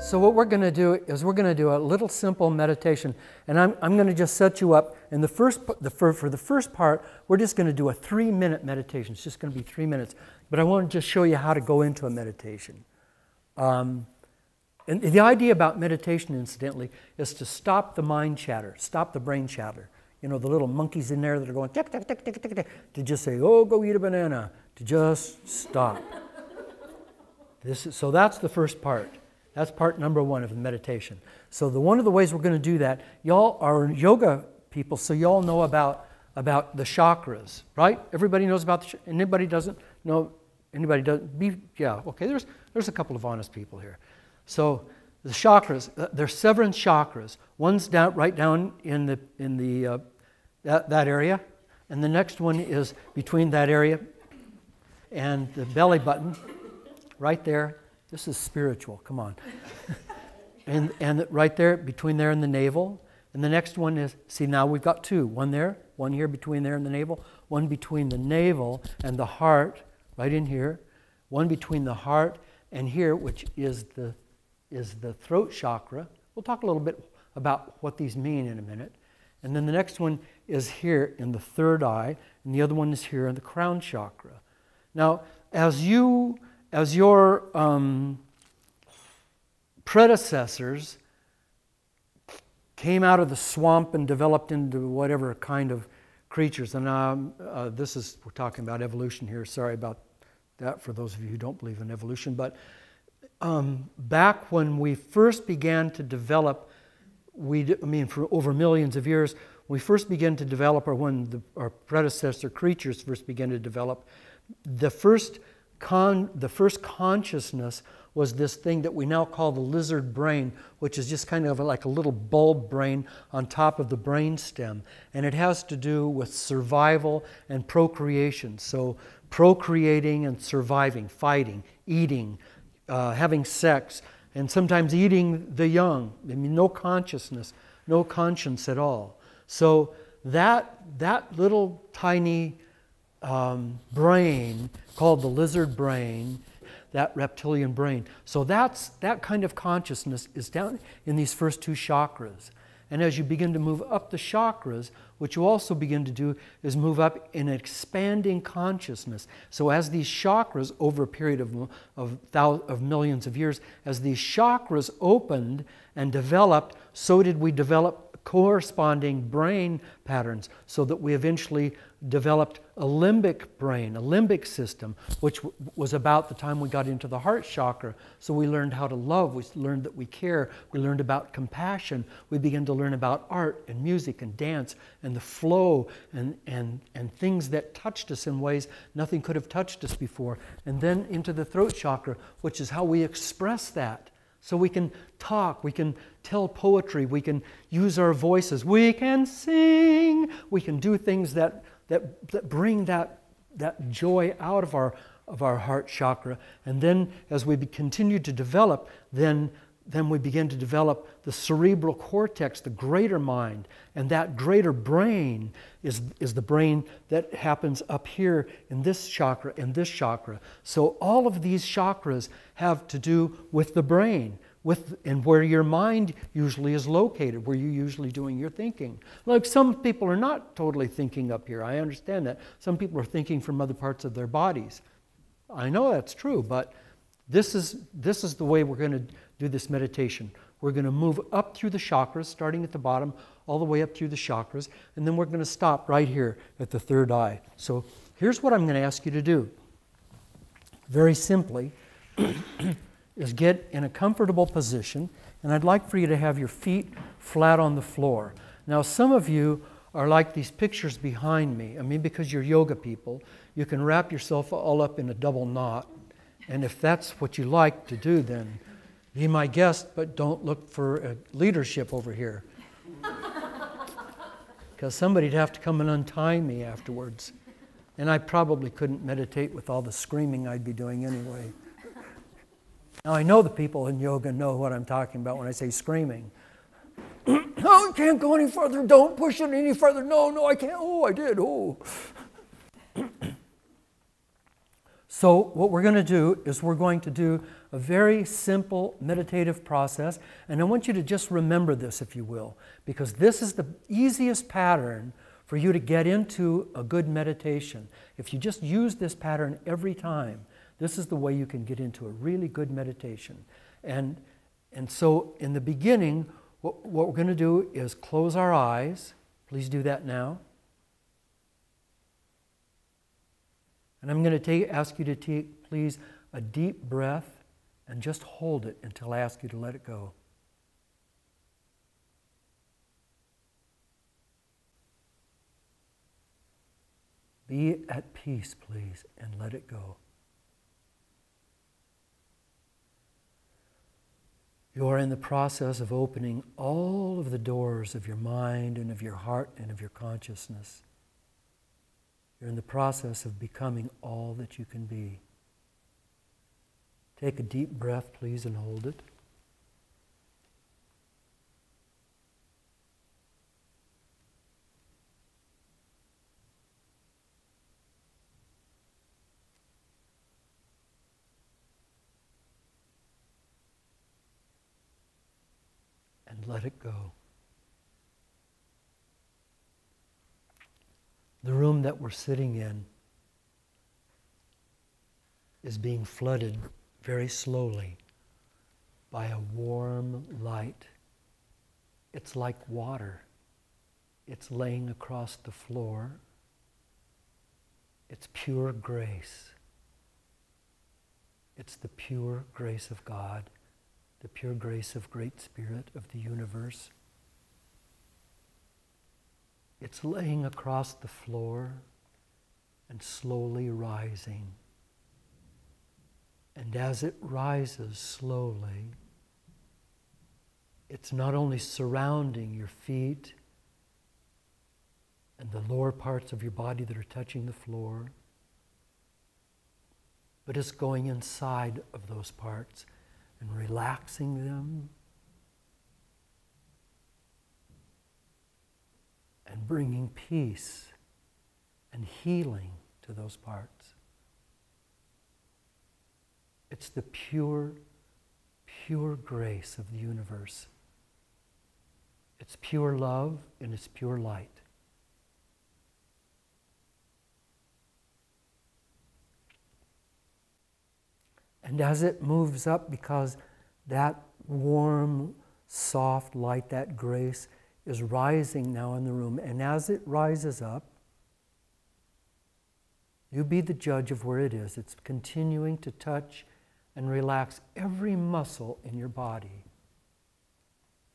So what we're going to do is we're going to do a little simple meditation, and I'm going to just set you up. And for the first part, we're just going to do a 3-minute meditation. It's just going to be 3 minutes. But I want to just show you how to go into a meditation. And the idea about meditation, incidentally, is to stop the mind chatter, stop the brain chatter. You know, the little monkeys in there that are going tick, tick, tick, tick, tick, tick, to just say, oh, go eat a banana, to just stop. So that's the first part. That's part number 1 of the meditation. So one of the ways we're going to do that, y'all are yoga people, so y'all know about the chakras, right? Everybody knows about the chakras. Anybody doesn't know? Anybody doesn't? Yeah, okay, there's a couple of honest people here. So the chakras, there's 7 chakras. One's right down in that area, and the next one is between that area and the belly button, right there. This is spiritual, come on. and right there, between there and the navel. And the next one is, see, now we've got 2. One there, one here between there and the navel. One between the navel and the heart, right in here. One between the heart and here, which is the throat chakra. We'll talk a little bit about what these mean in a minute. And then the next one is here in the third eye, and the other one is here in the crown chakra. Now, as your predecessors came out of the swamp and developed into whatever kind of creatures, and we're talking about evolution here. Sorry about that for those of you who don't believe in evolution, but back when we first began to develop, for over millions of years, we first began to develop, or when our predecessor creatures first began to develop, the first consciousness was this thing that we now call the lizard brain, which is just kind of like a little bulb brain on top of the brain stem. And it has to do with survival and procreation. So procreating and surviving, fighting, eating, having sex, and sometimes eating the young. No consciousness, no conscience at all. So that little tiny brain called the lizard brain, that reptilian brain. So that kind of consciousness is down in these first 2 chakras. And as you begin to move up the chakras, what you also begin to do is move up in expanding consciousness. So as these chakras, over a period of millions of years, as these chakras opened and developed, so did we develop corresponding brain patterns, so that we eventually developed a limbic brain, a limbic system, which was about the time we got into the heart chakra. So we learned how to love, we learned that we care, we learned about compassion, we began to learn about art and music and dance and the flow and things that touched us in ways nothing could have touched us before. And then into the throat chakra, which is how we express that. So we can talk, we can tell poetry, we can use our voices, we can sing, we can do things that bring that joy out of our heart chakra. And then as we continue to develop, then we begin to develop the cerebral cortex, the greater mind. And that greater brain is the brain that happens up here in this chakra and this chakra. So all of these chakras have to do with the brain, and where your mind usually is located, where you're usually doing your thinking. Like some people are not totally thinking up here. I understand that. Some people are thinking from other parts of their bodies. I know that's true, but this is the way we're going to do this meditation. We're going to move up through the chakras, starting at the bottom, all the way up through the chakras, and then we're going to stop right here at the third eye. So here's what I'm going to ask you to do. Very simply, is get in a comfortable position, and I'd like for you to have your feet flat on the floor. Now, some of you are like these pictures behind me. Because you're yoga people, you can wrap yourself all up in a double knot, and if that's what you like to do, then be my guest, but don't look for leadership over here. Because somebody'd have to come and untie me afterwards. And I probably couldn't meditate with all the screaming I'd be doing anyway. Now, I know the people in yoga know what I'm talking about when I say screaming. Oh, I can't go any further. Don't push it any further. No, I can't. Oh, I did. Oh. So what we're going to do is we're going to do a very simple meditative process, and I want you to just remember this, if you will, because this is the easiest pattern for you to get into a good meditation. If you just use this pattern every time, this is the way you can get into a really good meditation. And so in the beginning, what we're going to do is close our eyes. Please do that now. And I'm going to ask you to take, please, a deep breath and just hold it until I ask you to let it go. Be at peace, please, and let it go. You are in the process of opening all of the doors of your mind and of your heart and of your consciousness. You're in the process of becoming all that you can be. Take a deep breath, please, and hold it. And let it go. The room that we're sitting in is being flooded very slowly by a warm light. It's like water. It's laying across the floor. It's pure grace. It's the pure grace of God, the pure grace of Great Spirit of the universe. It's laying across the floor and slowly rising. And as it rises slowly, it's not only surrounding your feet and the lower parts of your body that are touching the floor, but it's going inside of those parts and relaxing them and bringing peace and healing to those parts. It's the pure, pure grace of the universe. It's pure love and it's pure light. And as it moves up, because that warm, soft light, that grace, is rising now in the room. And as it rises up, you be the judge of where it is. It's continuing to touch and relax every muscle in your body.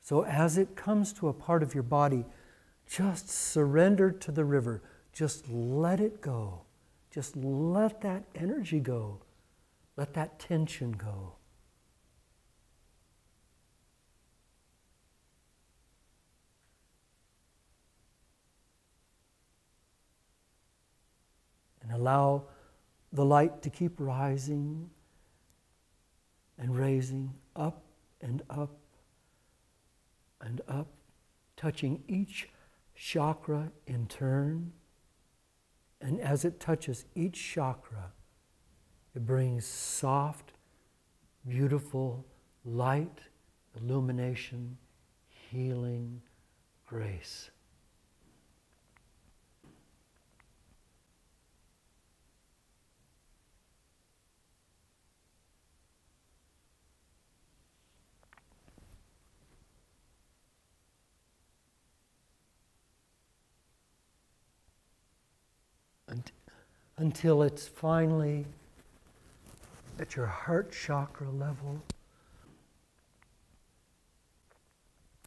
So as it comes to a part of your body, just surrender to the river. Just let it go. Just let that energy go. Let that tension go. And allow the light to keep rising and raising up and up and up, touching each chakra in turn. And as it touches each chakra, it brings soft, beautiful light, illumination, healing, grace. Until it's finally at your heart chakra level,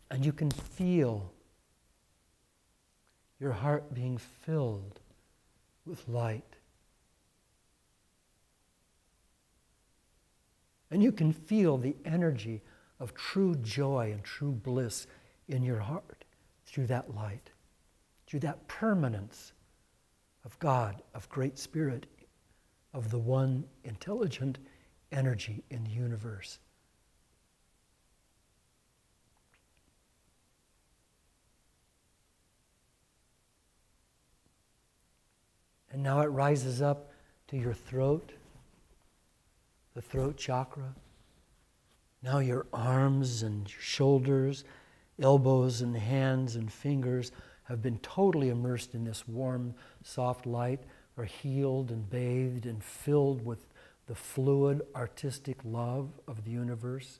and you can feel your heart being filled with light. And you can feel the energy of true joy and true bliss in your heart through that light, through that permanence of God, of Great Spirit, of the one intelligent energy in the universe. And now it rises up to your throat, the throat chakra. Now your arms and your shoulders, elbows and hands and fingers have been totally immersed in this warm, soft light, are healed and bathed and filled with the fluid, artistic love of the universe.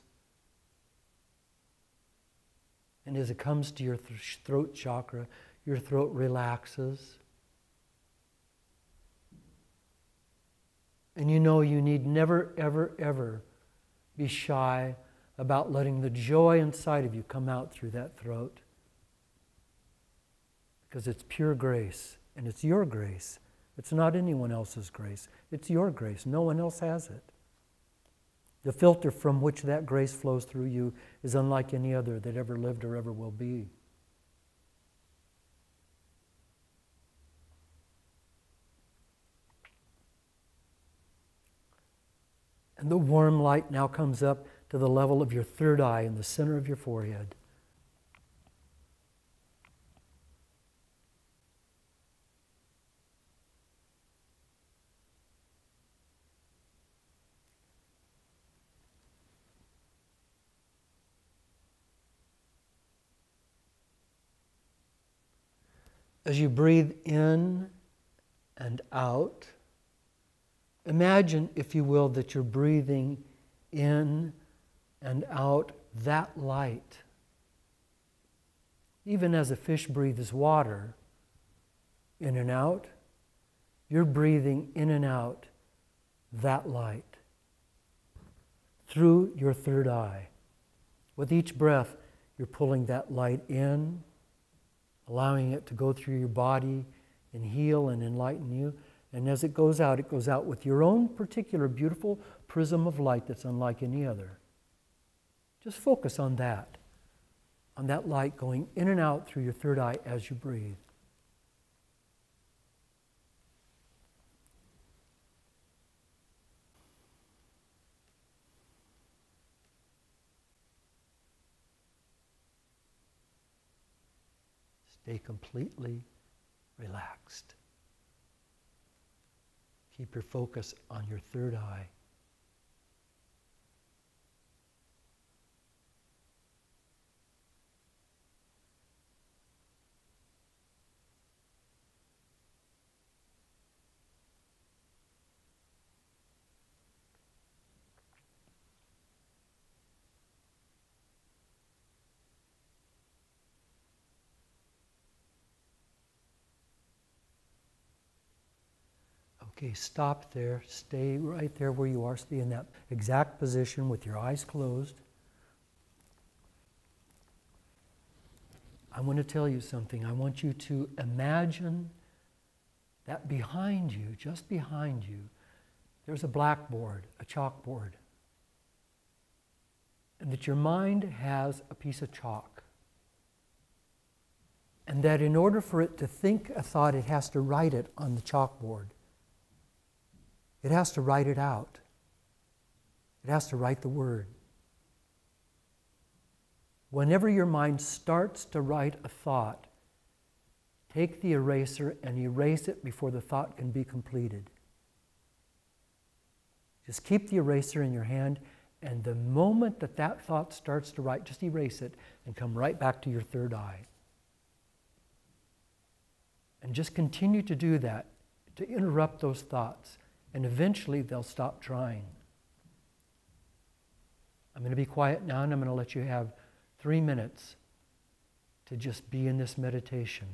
And as it comes to your throat chakra, your throat relaxes. And you know you need never, ever, ever be shy about letting the joy inside of you come out through that throat. Because it's pure grace, and it's your grace. It's not anyone else's grace. It's your grace. No one else has it. The filter from which that grace flows through you is unlike any other that ever lived or ever will be. And the warm light now comes up to the level of your third eye in the center of your forehead. As you breathe in and out, imagine, if you will, that you're breathing in and out that light. Even as a fish breathes water in and out, you're breathing in and out that light through your third eye. With each breath, you're pulling that light in, allowing it to go through your body and heal and enlighten you. And as it goes out with your own particular beautiful prism of light that's unlike any other. Just focus on that light going in and out through your third eye as you breathe. Stay completely relaxed. Keep your focus on your third eye. Okay, stop there. Stay right there where you are. Stay in that exact position with your eyes closed. I want to tell you something. I want you to imagine that behind you, just behind you, there's a blackboard, a chalkboard. And that your mind has a piece of chalk. And that in order for it to think a thought, it has to write it on the chalkboard. It has to write it out. It has to write the word. Whenever your mind starts to write a thought, take the eraser and erase it before the thought can be completed. Just keep the eraser in your hand, and the moment that that thought starts to write, just erase it and come right back to your third eye. And just continue to do that, to interrupt those thoughts. And eventually they'll stop trying. I'm going to be quiet now, and I'm going to let you have 3 minutes to just be in this meditation.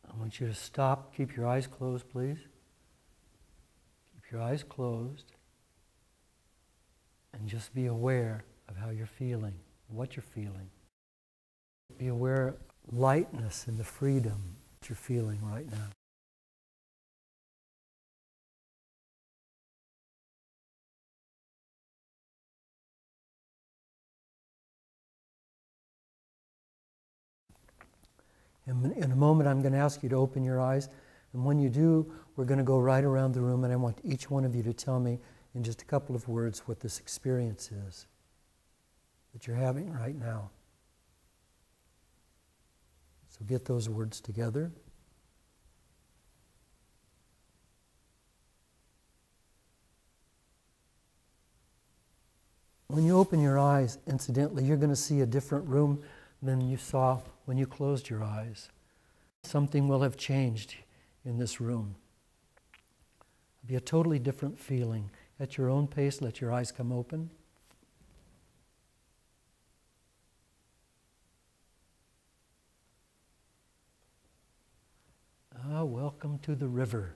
I want you to stop. Keep your eyes closed, please. Keep your eyes closed. And just be aware of how you're feeling, what you're feeling. Be aware of lightness and the freedom that you're feeling right now. In a moment, I'm going to ask you to open your eyes. And when you do, we're going to go right around the room, and I want each one of you to tell me in just a couple of words what this experience is that you're having right now. So get those words together. When you open your eyes, incidentally, you're going to see a different room than you saw when you closed your eyes. Something will have changed in this room. It'll be a totally different feeling. At your own pace, let your eyes come open. Welcome to the river.